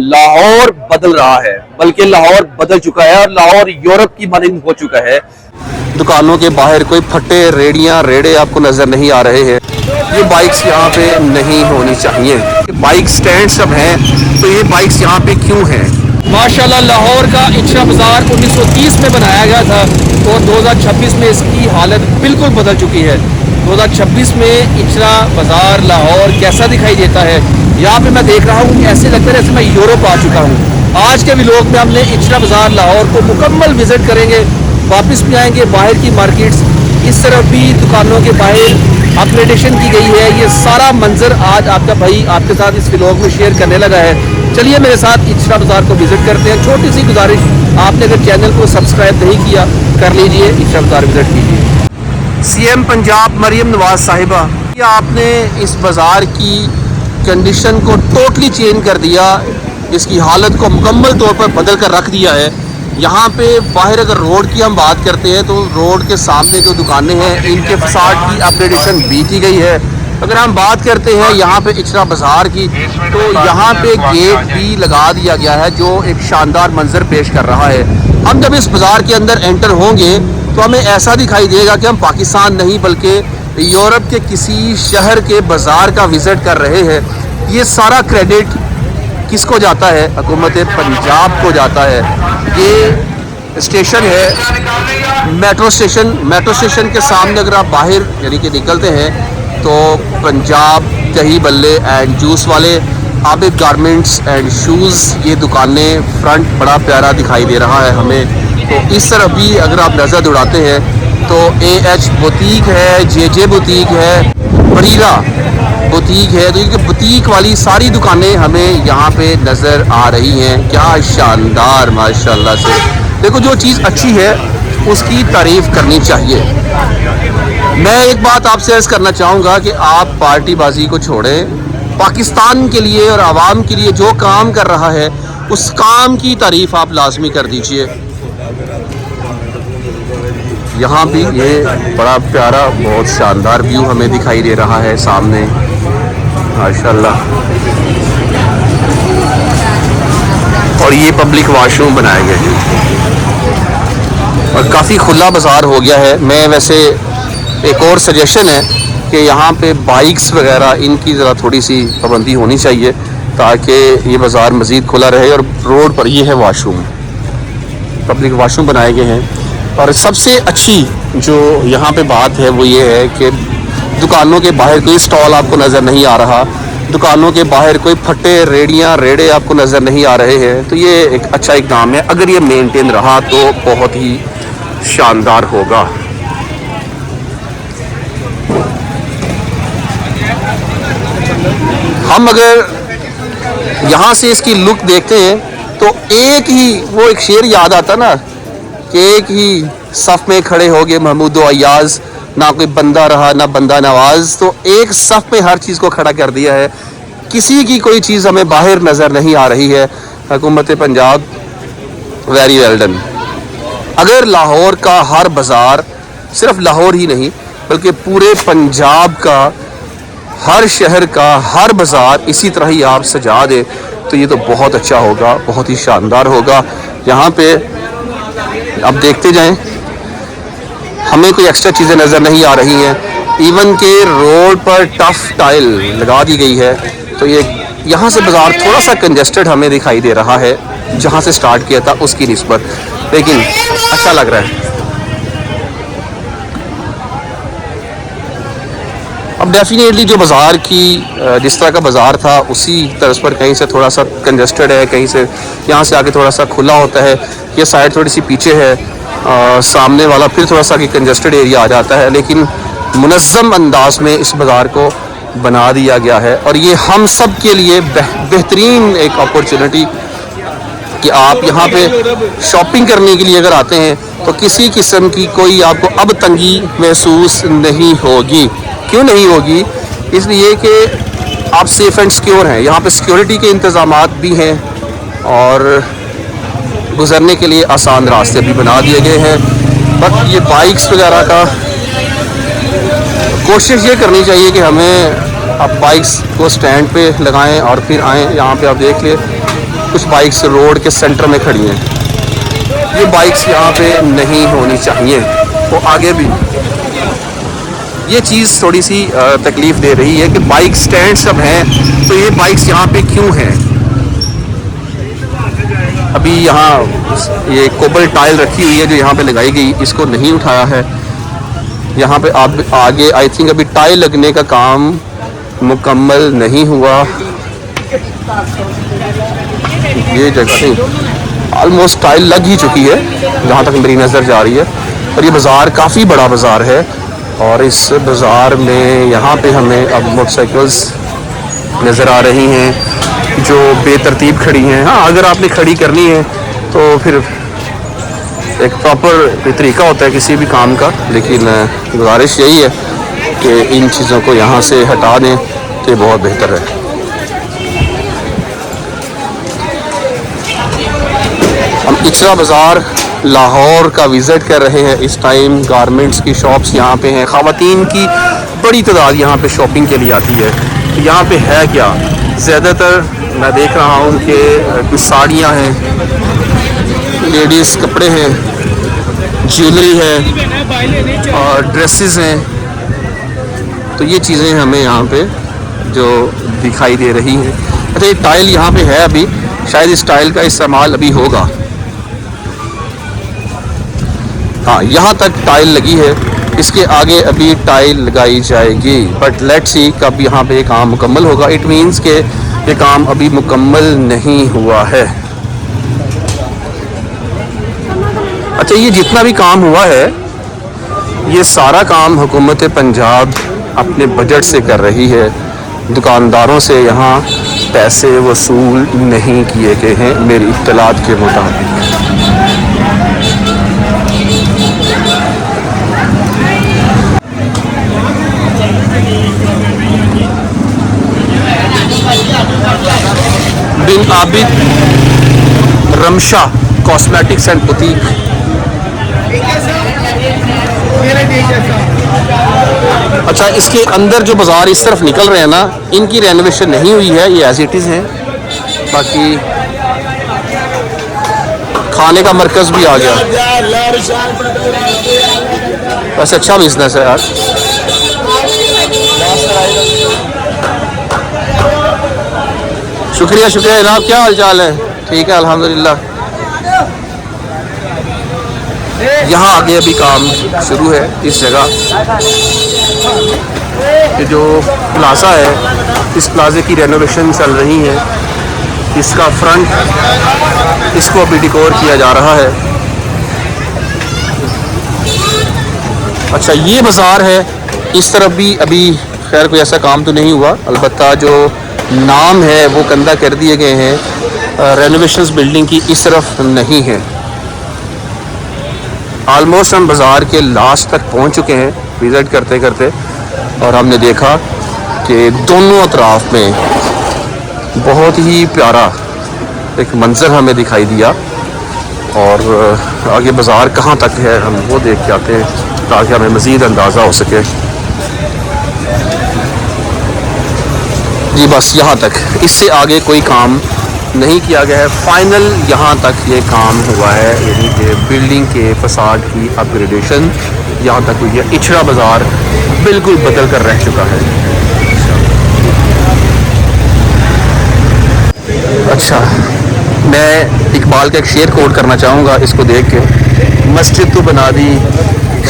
लाहौर बदल रहा है, बल्कि लाहौर बदल चुका है और लाहौर यूरोप की मानंद हो चुका है। दुकानों के बाहर कोई फट्टे रेड़ियां रेड़े आपको नजर नहीं आ रहे हैं। ये बाइक्स यहाँ पे नहीं होनी चाहिए। बाइक स्टैंड सब हैं, तो ये बाइक्स यहाँ पे क्यों हैं? माशाल्लाह लाहौर का इचरा बाज़ार 1930 में बनाया गया था और 2026 में इसकी हालत बिल्कुल बदल चुकी है। 2026 में इचरा बाज़ार लाहौर कैसा दिखाई देता है, यहाँ पे मैं देख रहा हूँ, ऐसे लगता है जैसे मैं यूरोप आ चुका हूँ। आज के व्लॉग में हमने इचरा बाज़ार लाहौर को मुकम्मल विज़िट करेंगे, वापस भी आएंगे बाहर की मार्केट्स, इस तरफ भी दुकानों के बाहर अपग्रेडेशन की गई है। ये सारा मंजर आज आपका भाई आपके साथ इस व्लॉग में शेयर करने लगा है। चलिए मेरे साथ इचरा बाज़ार को विज़िट करते हैं। छोटी सी गुजारिश, आपने अगर चैनल को सब्सक्राइब नहीं किया कर लीजिए, इचरा बाज़ार विज़िट कीजिए। सीएम पंजाब मरियम नवाज साहिबा, क्या आपने इस बाज़ार की कंडीशन को टोटली चेंज कर दिया, इसकी हालत को मुकम्मल तौर पर बदल कर रख दिया है। यहाँ पे बाहर अगर रोड की हम बात करते हैं तो रोड के सामने जो दुकानें हैं इनके फसाड की अपग्रेडेशन भी की गई है। अगर हम बात करते हैं यहाँ पे इचरा बाज़ार की, तो यहाँ पे गेट भी लगा दिया गया है जो एक शानदार मंजर पेश कर रहा है। हम जब इस बाज़ार के अंदर एंटर होंगे तो हमें ऐसा दिखाई देगा कि हम पाकिस्तान नहीं बल्कि यूरोप के किसी शहर के बाज़ार का विज़िट कर रहे हैं। ये सारा क्रेडिट किसको जाता है? हुकूमत पंजाब को जाता है। ये स्टेशन है मेट्रो स्टेशन के सामने अगर आप बाहर यानी कि निकलते हैं तो पंजाब दही बल्ले एंड जूस वाले, आबिद गारमेंट्स एंड शूज़, ये दुकानें, फ्रंट बड़ा प्यारा दिखाई दे रहा है हमें। तो इस तरफ भी अगर आप नज़र दौड़ाते हैं तो AH बुटीक है, JJ बुटीक है, बरीरा बुटीक है। तो ये बुटीक वाली सारी दुकानें हमें यहाँ पे नज़र आ रही हैं। क्या शानदार, माशाल्लाह से। देखो, जो चीज़ अच्छी है उसकी तारीफ़ करनी चाहिए। मैं एक बात आपसे अर्ज़ करना चाहूँगा कि आप पार्टीबाजी को छोड़ें, पाकिस्तान के लिए और आवाम के लिए जो काम कर रहा है उस काम की तारीफ़ आप लाजमी कर दीजिए। यहाँ भी ये बड़ा प्यारा, बहुत शानदार व्यू हमें दिखाई दे रहा है सामने, माशाल्लाह। और ये पब्लिक वॉशरूम बनाए गए हैं और काफ़ी खुला बाज़ार हो गया है। मैं वैसे एक और सजेशन है कि यहाँ पे बाइक्स वगैरह इनकी ज़रा थोड़ी सी पाबंदी होनी चाहिए ताकि ये बाज़ार मज़ीद खुला रहे। और रोड पर ये है वॉशरूम, पब्लिक वॉशरूम बनाए गए हैं। और सबसे अच्छी जो यहाँ पे बात है वो ये है कि दुकानों के बाहर कोई स्टॉल आपको नज़र नहीं आ रहा, दुकानों के बाहर कोई फट्टे रेड़ियाँ रेड़े आपको नज़र नहीं आ रहे हैं। तो ये एक अच्छा इक़दाम है। अगर ये मेंटेन रहा तो बहुत ही शानदार होगा। हम अगर यहाँ से इसकी लुक देखते हैं तो एक शेर याद आता ना कि एक ही सफ़ में खड़े हो गए महमूद व अय्याज़, ना कोई बंदा रहा ना बंदा नवाज। तो एक सफ़ में हर चीज़ को खड़ा कर दिया है, किसी की कोई चीज़ हमें बाहर नज़र नहीं आ रही है। हुकूमत पंजाब, वेरी वेल डन। अगर लाहौर का हर बाज़ार, सिर्फ लाहौर ही नहीं बल्कि पूरे पंजाब का हर शहर का हर बाज़ार इसी तरह ही आप सजा दे तो ये तो बहुत अच्छा होगा, बहुत ही शानदार होगा। यहाँ पे अब देखते जाएं, हमें कोई एक्स्ट्रा चीज़ें नज़र नहीं आ रही हैं। इवन के रोड पर टफ टाइल लगा दी गई है। तो ये यहाँ से बाज़ार थोड़ा सा कंजेस्टेड हमें दिखाई दे रहा है जहाँ से स्टार्ट किया था उसकी निस्बत, लेकिन अच्छा लग रहा है। अब डेफिनेटली जो बाज़ार की जिस तरह का बाज़ार था उसी तर्ज पर कहीं से थोड़ा सा कंजेस्टेड है, कहीं से यहाँ से आके थोड़ा सा खुला होता है। ये साइड थोड़ी सी पीछे है, सामने वाला फिर थोड़ा सा कंजेस्टेड एरिया आ जाता है। लेकिन मुनज़्ज़म अंदाज में इस बाज़ार को बना दिया गया है और ये हम सब के लिए बेहतरीन एक अपॉर्चुनिटी कि आप यहाँ पे शॉपिंग करने के लिए अगर आते हैं तो किसी किस्म की कोई आपको अब तंगी महसूस नहीं होगी। क्यों नहीं होगी? इसलिए कि आप सेफ़ एंड सिक्योर हैं। यहाँ पे सिक्योरिटी के इंतज़ामात भी हैं और गुज़रने के लिए आसान रास्ते भी बना दिए गए हैं। बट ये बाइक्स वगैरह का कोशिश ये करनी चाहिए कि हमें आप बाइक्स को स्टैंड पे लगाएं और फिर आएँ। यहाँ पे आप देख लें कुछ बाइक्स रोड के सेंटर में खड़ी हैं। ये बाइक्स यहाँ पे नहीं होनी चाहिए। तो आगे भी ये चीज़ थोड़ी सी तकलीफ़ दे रही है कि बाइक स्टैंड सब हैं, तो ये बाइक्स यहाँ पे क्यों हैं। अभी यहाँ ये कोबल टाइल रखी हुई है जो यहाँ पे लगाई गई, इसको नहीं उठाया है। यहाँ पे आप आगे आई थिंक अभी टाइल लगने का काम मुकम्मल नहीं हुआ। ये जगह नहीं, ऑलमोस्ट टाइल लग ही चुकी है जहाँ तक मेरी नज़र जा रही है। और ये बाज़ार काफ़ी बड़ा बाज़ार है और इस बाज़ार में यहाँ पे हमें अब मोटरसाइकिल्स नज़र आ रही हैं जो बेतरतीब खड़ी हैं। हाँ, अगर आपने खड़ी करनी है तो फिर एक प्रॉपर तरीका होता है किसी भी काम का, लेकिन गुजारिश यही है कि इन चीज़ों को यहाँ से हटा दें तो बहुत बेहतर है। हम इचरा बाज़ार लाहौर का विज़िट कर रहे हैं इस टाइम। गारमेंट्स की शॉप्स यहाँ पे हैं, ख़वातीन की बड़ी तादाद यहाँ पे शॉपिंग के लिए आती है। तो यहाँ पे है क्या, ज़्यादातर मैं देख रहा हूँ कि कुछ साड़ियाँ हैं, लेडीज़ कपड़े हैं, ज्वेलरी है और ड्रेसेस हैं। तो ये चीज़ें हमें यहाँ पे जो दिखाई दे रही हैं। अच्छा, ये टाइल यहाँ पे है, अभी शायद इस टाइल का इस्तेमाल अभी होगा। हाँ, यहाँ तक टाइल लगी है, इसके आगे अभी टाइल लगाई जाएगी। बट लेट्स सी कब यहाँ पे काम मुकम्मल होगा। इट मीन्स के ये काम अभी मुकम्मल नहीं हुआ है। अच्छा, ये जितना भी काम हुआ है ये सारा काम हुकूमत पंजाब अपने बजट से कर रही है। दुकानदारों से यहाँ पैसे वसूल नहीं किए गए हैं मेरी इत्तलात के मुताबिक। Bin Abid Ramsha cosmetics and boutique. अच्छा, इसके अंदर जो बाज़ार इस तरफ निकल रहे हैं ना, इनकी रेनोवेशन नहीं हुई है, ये एज इट इज़ हैं। बाकी खाने का मरकज़ भी आ गया। बस अच्छा बिजनेस है यार। शुक्रिया शुक्रिया जनाब, क्या हाल चाल है? ठीक है अल्हम्दुलिल्लाह। यहाँ आगे अभी काम शुरू है इस जगह। ये जो प्लाजा है, इस प्लाजे की रेनोवेशन चल रही है। इसका फ्रंट, इसको अभी डिकोर किया जा रहा है। अच्छा, ये बाज़ार है, इस तरफ भी अभी खैर कोई ऐसा काम तो नहीं हुआ, अलबत्ता जो नाम है वो कंधा कर दिए गए हैं। रेनोवेशंस बिल्डिंग की इस तरफ नहीं है। ऑलमोस्ट हम बाज़ार के लास्ट तक पहुंच चुके हैं विज़िट करते करते, और हमने देखा कि दोनों अतराफ में बहुत ही प्यारा एक मंज़र हमें दिखाई दिया। और आगे बाज़ार कहाँ तक है हम वो देख के आते हैं ताकि हमें मज़ीद अंदाज़ा हो सके। जी बस यहाँ तक, इससे आगे कोई काम नहीं किया गया है। फाइनल यहाँ तक ये काम हुआ है, यानी कि बिल्डिंग के फसाड की अपग्रेडेशन यहाँ तक हुई है। इचरा बाज़ार बिल्कुल बदल कर रह चुका है। अच्छा, मैं इकबाल का एक शेर कोट करना चाहूँगा इसको देख के। मस्जिद तो बना दी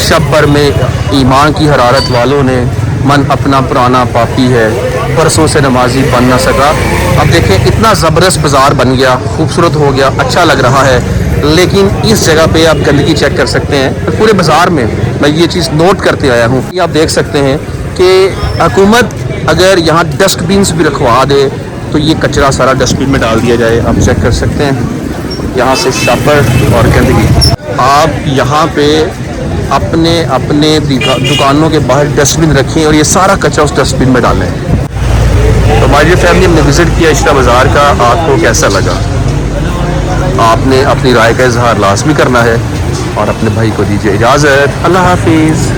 शब पर में ईमान की हरारत वालों ने, मन अपना पुराना पापी है, बरसों से नमाजी बन ना सका। अब देखें, इतना ज़बरदस्त बाज़ार बन गया, खूबसूरत हो गया, अच्छा लग रहा है, लेकिन इस जगह पे आप गंदगी चेक कर सकते हैं। पूरे बाज़ार में मैं ये चीज़ नोट करते आया हूँ। ये आप देख सकते हैं कि हुकूमत अगर यहाँ डस्टबिन्स भी रखवा दे तो ये कचरा सारा डस्टबिन में डाल दिया जाए। आप चेक कर सकते हैं यहाँ से शापर और गंदगी। आप यहाँ पे अपने अपने दुकानों के बाहर डस्टबिन रखें और ये सारा कचरा उस डस्टबिन में डालें। तो हमारी फैमिली हमने विज़िट किया इचरा बाज़ार का, आपको कैसा लगा? आपने अपनी राय का इजहार लाजमी करना है और अपने भाई को दीजिए इजाज़त। अल्लाह हाफिज़।